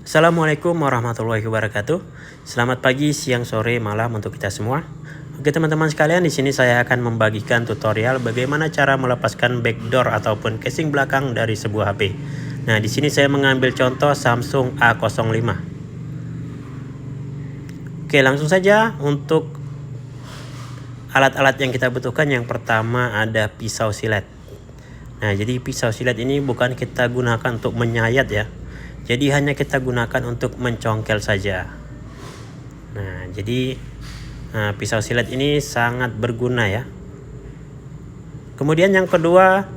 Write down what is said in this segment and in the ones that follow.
Assalamualaikum warahmatullahi wabarakatuh. Selamat pagi, siang, sore, malam untuk kita semua. Oke teman-teman sekalian, di sini saya akan membagikan tutorial bagaimana cara melepaskan backdoor ataupun casing belakang dari sebuah HP. Nah, di sini saya mengambil contoh Samsung A05. Oke, langsung saja untuk alat-alat yang kita butuhkan. Yang pertama ada pisau silet. Nah, jadi pisau silet ini bukan kita gunakan untuk menyayat ya. Jadi hanya kita gunakan untuk mencongkel saja. Nah, jadi pisau silet ini sangat berguna ya. Kemudian yang kedua,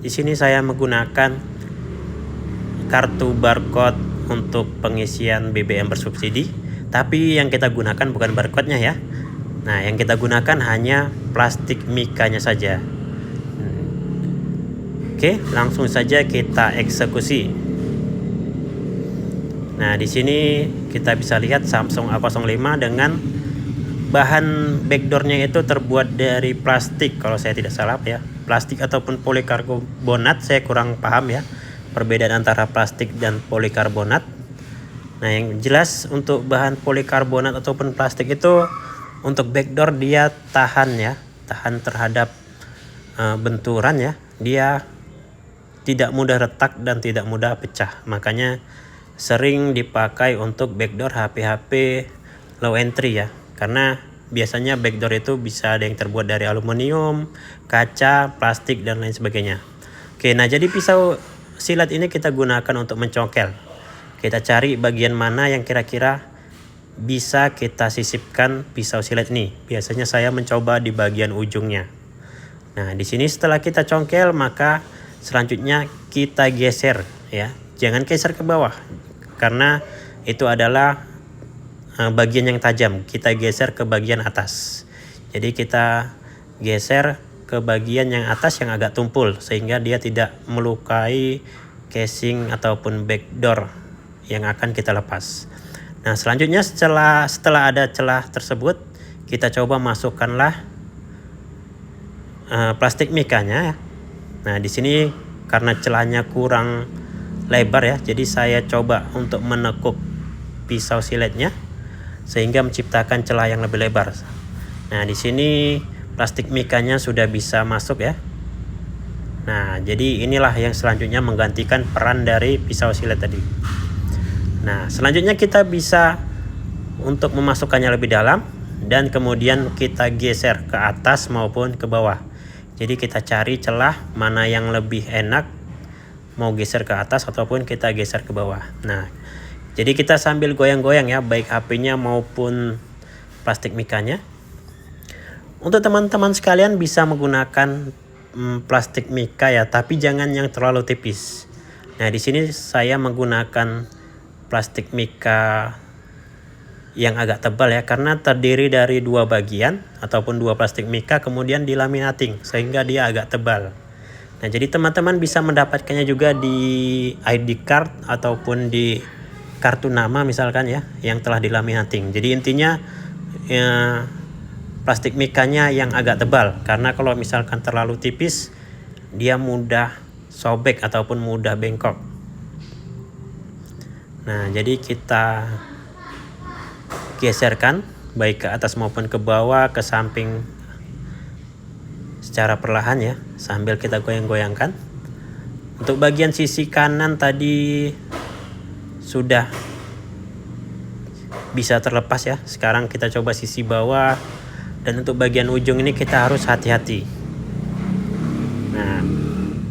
di sini saya menggunakan kartu barcode untuk pengisian BBM bersubsidi. Tapi yang kita gunakan bukan barcode-nya ya. Nah, yang kita gunakan hanya plastik mikanya saja. Oke, langsung saja kita eksekusi. Nah, di sini kita bisa lihat Samsung A05 dengan bahan backdoornya itu terbuat dari plastik kalau saya tidak salah ya. Plastik ataupun polikarbonat, saya kurang paham ya perbedaan antara plastik dan polikarbonat. Nah, yang jelas untuk bahan polikarbonat ataupun plastik itu untuk backdoor dia tahan ya, tahan terhadap benturan ya. Dia tidak mudah retak dan tidak mudah pecah. Makanya sering dipakai untuk backdoor HP-HP low entry ya, karena biasanya backdoor itu bisa ada yang terbuat dari aluminium, kaca, plastik dan lain sebagainya. Oke, nah jadi pisau silet ini kita gunakan untuk mencongkel. Kita cari bagian mana yang kira-kira bisa kita sisipkan pisau silet ini. Biasanya saya mencoba di bagian ujungnya. Nah, di sini setelah kita congkel, maka selanjutnya kita geser ya. Jangan geser ke bawah karena itu adalah bagian yang tajam. Kita geser ke bagian atas. Jadi kita geser ke bagian yang atas yang agak tumpul sehingga dia tidak melukai casing ataupun backdoor yang akan kita lepas. Nah, selanjutnya setelah ada celah tersebut, kita coba masukkanlah plastik mikanya ya. Nah, di sini karena celahnya kurang lebar ya, jadi saya coba untuk menekuk pisau siletnya sehingga menciptakan celah yang lebih lebar. Nah, di sini plastik mikanya sudah bisa masuk ya. Nah, jadi inilah yang selanjutnya menggantikan peran dari pisau silet tadi. Nah, selanjutnya kita bisa untuk memasukkannya lebih dalam dan kemudian kita geser ke atas maupun ke bawah. Jadi kita cari celah mana yang lebih enak, mau geser ke atas ataupun kita geser ke bawah. Nah, jadi kita sambil goyang-goyang ya, baik HP-nya maupun plastik mikanya. Untuk teman-teman sekalian bisa menggunakan plastik mika ya, tapi jangan yang terlalu tipis. Nah, di sini saya menggunakan plastik mika yang agak tebal ya, karena terdiri dari dua bagian ataupun dua plastik mika kemudian dilaminating sehingga dia agak tebal. Nah, jadi teman-teman bisa mendapatkannya juga di ID card ataupun di kartu nama misalkan ya, yang telah dilaminating. Jadi intinya ya, plastik mikanya yang agak tebal, karena kalau misalkan terlalu tipis dia mudah sobek ataupun mudah bengkok. Nah, jadi kita geserkan baik ke atas maupun ke bawah, ke samping secara perlahan ya, sambil kita goyang-goyangkan. Untuk bagian sisi kanan tadi sudah bisa terlepas ya. Sekarang kita coba sisi bawah, dan untuk bagian ujung ini kita harus hati-hati. Nah,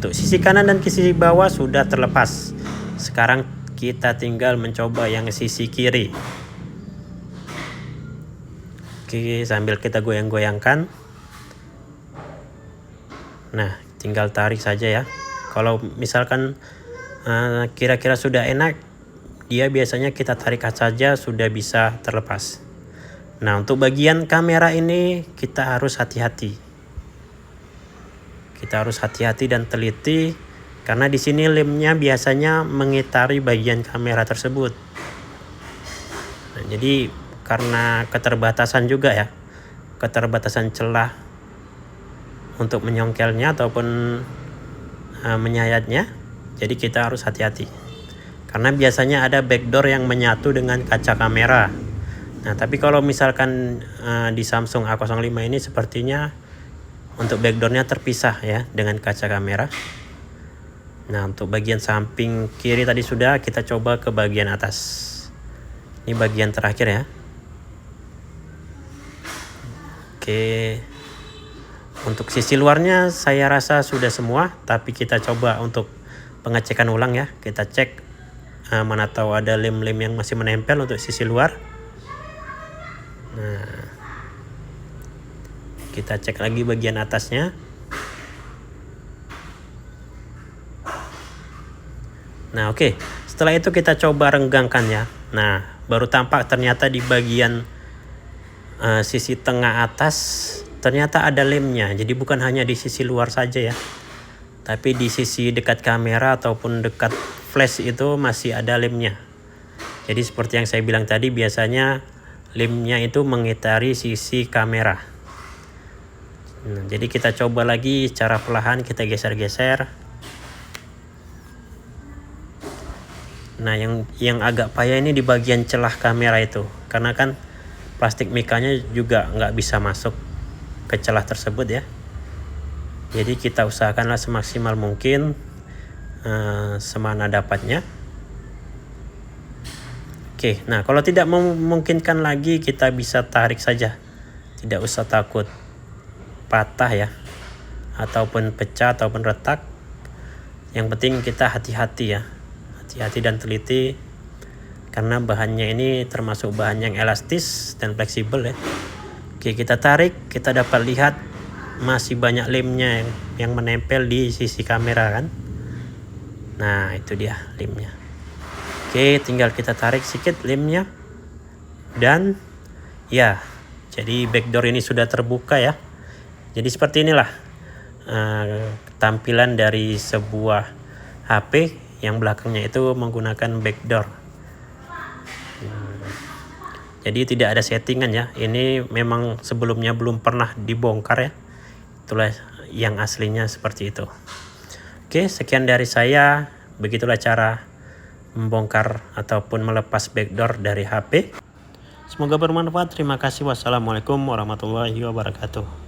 untuk sisi kanan dan sisi bawah sudah terlepas. Sekarang kita tinggal mencoba yang sisi kiri. Oke, sambil kita goyang-goyangkan. Nah, tinggal tarik saja ya. Kalau misalkan kira-kira sudah enak, dia biasanya kita tarik saja sudah bisa terlepas. Nah, untuk bagian kamera ini kita harus hati-hati. Kita harus hati-hati dan teliti karena di sini lemnya biasanya mengitari bagian kamera tersebut. Nah, jadi karena keterbatasan juga ya, keterbatasan celah untuk menyongkelnya ataupun menyayatnya, jadi kita harus hati-hati. karena biasanya ada backdoor yang menyatu dengan kaca kamera. Nah, tapi kalau misalkan di Samsung A05 ini sepertinya untuk backdoornya terpisah ya dengan kaca kamera. Nah, untuk bagian samping kiri tadi sudah, kita coba ke bagian atas. Ini bagian terakhir ya. Oke. Untuk sisi luarnya saya rasa sudah semua, tapi kita coba untuk pengecekan ulang ya. Kita cek mana tahu ada lem-lem yang masih menempel untuk sisi luar. Nah, kita cek lagi bagian atasnya. Nah, oke. Setelah itu kita coba renggangkan ya. Nah, baru tampak ternyata di bagian sisi tengah atas ternyata ada lemnya. Jadi bukan hanya di sisi luar saja ya, tapi di sisi dekat kamera ataupun dekat flash itu masih ada lemnya. Jadi seperti yang saya bilang tadi, biasanya lemnya itu mengitari sisi kamera. Nah, jadi kita coba lagi secara perlahan, kita geser-geser. Nah, yang agak payah ini di bagian celah kamera itu, karena kan plastik mikanya juga nggak bisa masuk ke celah tersebut ya. Jadi kita usahakanlah semaksimal mungkin semana dapatnya. Oke, nah kalau tidak memungkinkan lagi, kita bisa tarik saja, tidak usah takut patah ya, ataupun pecah ataupun retak. Yang penting kita hati-hati ya, hati-hati dan teliti, karena bahannya ini termasuk bahan yang elastis dan fleksibel ya. Oke, kita tarik, kita dapat lihat masih banyak lemnya yang menempel di sisi kamera kan. Nah, itu dia lemnya. Oke, tinggal kita tarik sedikit lemnya, dan ya, jadi backdoor ini sudah terbuka ya. Jadi seperti inilah tampilan dari sebuah HP yang belakangnya itu menggunakan backdoor. Jadi tidak ada settingan ya. Ini memang sebelumnya belum pernah dibongkar ya. Itulah yang aslinya seperti itu. Oke, sekian dari saya. Begitulah cara membongkar ataupun melepas backdoor dari HP. Semoga bermanfaat. Terima kasih. Wassalamualaikum warahmatullahi wabarakatuh.